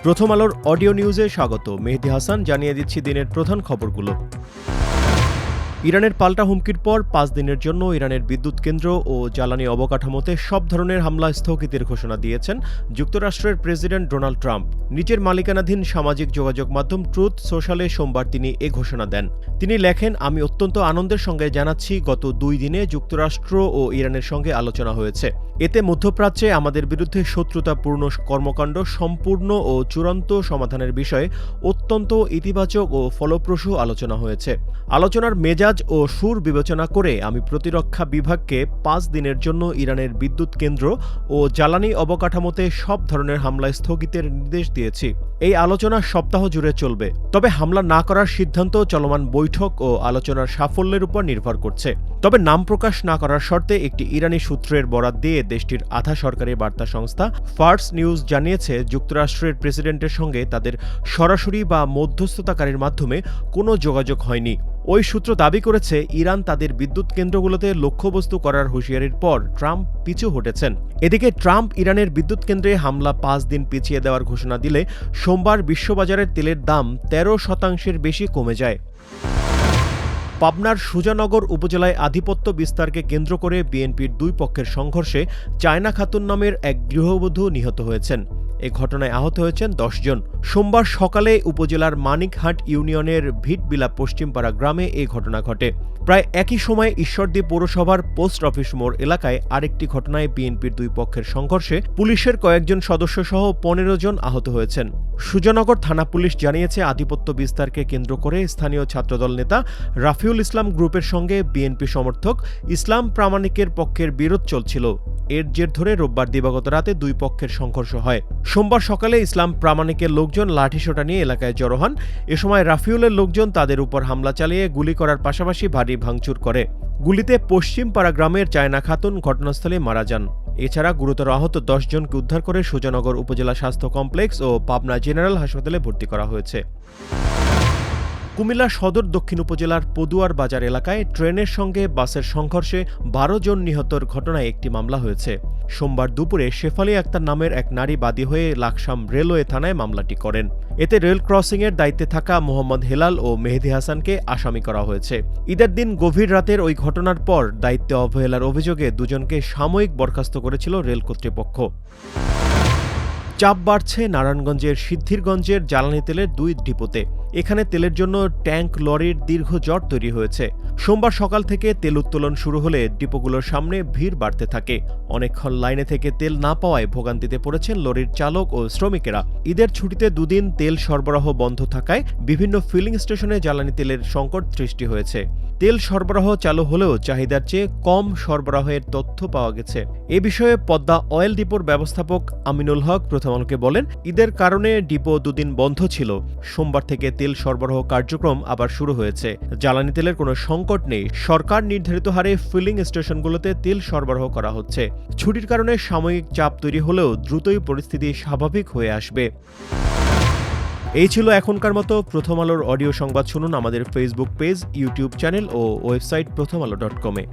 প্রথম আলোর অডিও নিউজে স্বাগত। মেহেদী হাসান জানিয়ে দিচ্ছি দিনের প্রধান খবরগুলো। ইরানের পাল্টা হুমকির পর ৫ দিনের জন্য ইরানের বিদ্যুৎ কেন্দ্র ও জ্বালানি অবকাঠামোতে সব ধরনের হামলা স্থগিতের ঘোষণা দিয়েছেন যুক্তরাষ্ট্রের প্রেসিডেন্ট ডোনাল্ড ট্রাম্প। নিজের মালিকানাধীন সামাজিক যোগাযোগ মাধ্যম ট্রুথ সোশ্যালে সোমবার তিনি এ ঘোষণা দেন। তিনি লেখেন, আমি অত্যন্ত আনন্দের সঙ্গে জানাচ্ছি গত ২ দিনে যুক্তরাষ্ট্র ও ইরানের সঙ্গে আলোচনা হয়েছে। এতে মধ্যপ্রাচ্যে আমাদের বিরুদ্ধে শত্রুতাপূর্ণ কর্মকাণ্ড সম্পূর্ণ ও চূড়ান্ত সমাধানের বিষয়ে অত্যন্ত ইতিবাচক ও ফলপ্রসূ আলোচনা হয়েছে। আলোচনার মেজাজ ও সুর বিবেচনা করে আমি প্রতিরক্ষা বিভাগকে ৫ দিনের জন্য ইরানের বিদ্যুৎ কেন্দ্র ও জ্বালানি অবকাঠামোতে সব ধরনের হামলা স্থগিতের নির্দেশ দিয়েছি। এই আলোচনা সপ্তাহ জুড়ে চলবে, তবে হামলা না করার সিদ্ধান্ত চলমান বৈঠক ও আলোচনার সাফল্যের উপর নির্ভর করছে। তবে নাম প্রকাশ না করার শর্তে একটি ইরানি সূত্রের বরাত দিয়ে দেশটির আধা সরকারি বার্তা সংস্থা ফার্স নিউজ জানিয়েছে, যুক্তরাষ্ট্রের প্রেসিডেন্টের সঙ্গে তাদের সরাসরি বা মধ্যস্থতাকারীর মাধ্যমে কোনো যোগাযোগ হয়নি। ওই সূত্র দাবি করেছে, ইরান তাদের বিদ্যুৎ কেন্দ্রগুলোতে লক্ষ্যবস্তু করার হুঁশিয়ারির পর ট্রাম্প পিছু হটেছেন। এদিকে ট্রাম্প ইরানের বিদ্যুৎ কেন্দ্রে হামলা ৫ দিন পিছিয়ে দেওয়ার ঘোষণা দিলে সোমবার বিশ্ববাজারের তেলের দাম ১৩% বেশি কমে যায়। পাবনার সুজানগর উপজেলায় আধিপত্য বিস্তারকে কেন্দ্র করে বিএনপির দুই পক্ষের সংঘর্ষে চায়না খাতুন নামের এক গৃহবধূ নিহত হয়েছেন। এ ঘটনায় আহত হয়েছেন ১০ জন। সোমবার সকালে উপজেলার মানিকহাট ইউনিয়নের ভিটবিলা পশ্চিমপাড়া গ্রামে এ ঘটনা ঘটে। প্রায় একই সময়ে ঈশ্বরদী পৌরসভার পোস্ট অফিস মোড় এলাকায় আরেকটি ঘটনায় বিএনপির দুই পক্ষের সংঘর্ষে পুলিশের কয়েকজন সদস্য সহ ১৫ জন আহত হয়েছেন। সুজানগর থানা পুলিশ জানিয়েছে, আধিপত্য বিস্তারকে কেন্দ্র করে স্থানীয় ছাত্রদল নেতা রাফিউল ইসলাম গ্রুপের সঙ্গে বিএনপি সমর্থক ইসলাম প্রামাণিকের পক্ষের বিরোধ চলছিল। এর জের ধরে রোববার দিবাগত রাতে দুই পক্ষের সংঘর্ষ হয়। সোমবার সকালে ইসলাম প্রামাণিকের লোকজন লাঠিসোঁটা নিয়ে এলাকায় জড়ো হন। এ সময় রাফিউলের লোকজন তাদের উপর হামলা চালিয়ে গুলি করার পাশাপাশি ভারী ভাঙচুর করে। গুলিতে পশ্চিমপাড়া গ্রামের চায়না খাতুন ঘটনাস্থলে মারা যান। এছাড়া গুরুতর আহত ১০ জনকে উদ্ধার করে সুজানগর উপজেলা স্বাস্থ্য কমপ্লেক্স ও পাবনা জেনারেল হাসপাতালে ভর্তি করা হয়েছে। কুমিল্লা সদর দক্ষিণ উপজেলার পদুয়ার বাজার এলাকায় ট্রেনের সঙ্গে বাসের সংঘর্ষে ১২ জন নিহতর ঘটনায় একটি মামলা হয়েছে। সোমবার দুপুরে শেফালি আক্তার নামের এক নারী বাদী হয়ে লাকসাম রেলওয়ে থানায় মামলাটি করেন। এতে রেল ক্রসিংয়ের দায়িত্বে থাকা মোহাম্মদ হেলাল ও মেহেদী হাসানকে আসামি করা হয়েছে। ঈদের দিন গভীর রাতের ওই ঘটনার পর দায়িত্বে অবহেলার অভিযোগে দুজনকে সাময়িক বরখাস্ত করেছিল রেল কর্তৃপক্ষ। চাপ বাড়ছে নারায়ণগঞ্জের সিদ্ধিরগঞ্জের জ্বালানি তেলের ২ ডিপোতে। এখানে তেলের জন্য ট্যাঙ্ক লরির দীর্ঘ জট তৈরি হয়েছে। সোমবার সকাল থেকে তেল উত্তোলন শুরু হলে ডিপোগুলোর সামনে ভিড় বাড়তে থাকে। অনেকক্ষণ লাইনে থেকে তেল না পাওয়ায় ভোগান্তিতে পড়েছেন লরির চালক ও শ্রমিকেরা। ঈদের ছুটিতে দুদিন তেল সরবরাহ বন্ধ থাকায় বিভিন্ন ফিলিং স্টেশনে জ্বালানি তেলের সংকট সৃষ্টি হয়েছে। তেল সরবরাহ চালু হলেও চাহিদার চেয়ে কম সরবরাহের তথ্য পাওয়া গেছে। এ বিষয়ে পদ্মা অয়েল ডিপোর ব্যবস্থাপক আমিনুল হক প্রথম আলোকে বলেন, ঈদের কারণে ডিপো দুদিন বন্ধ ছিল। সোমবার থেকে তেল সরবরাহ কার্যক্রম আবার শুরু হয়েছে। জ্বালানি তেলের কোনো সংকট নেই। সরকার নির্ধারিত হারে ফিলিং স্টেশনগুলোতে তেল সরবরাহ করা হচ্ছে। ছুটির কারণে সাময়িক চাপ তৈরি হলেও দ্রুতই পরিস্থিতি স্বাভাবিক হয়ে আসবে। এই ছিল এখনকার মতো প্রথম আলোর অডিও সংবাদ। শুনুন আমাদের ফেসবুক পেজ, ইউটিউব চ্যানেল ও ওয়েবসাইট প্রথমআলো.com-এ।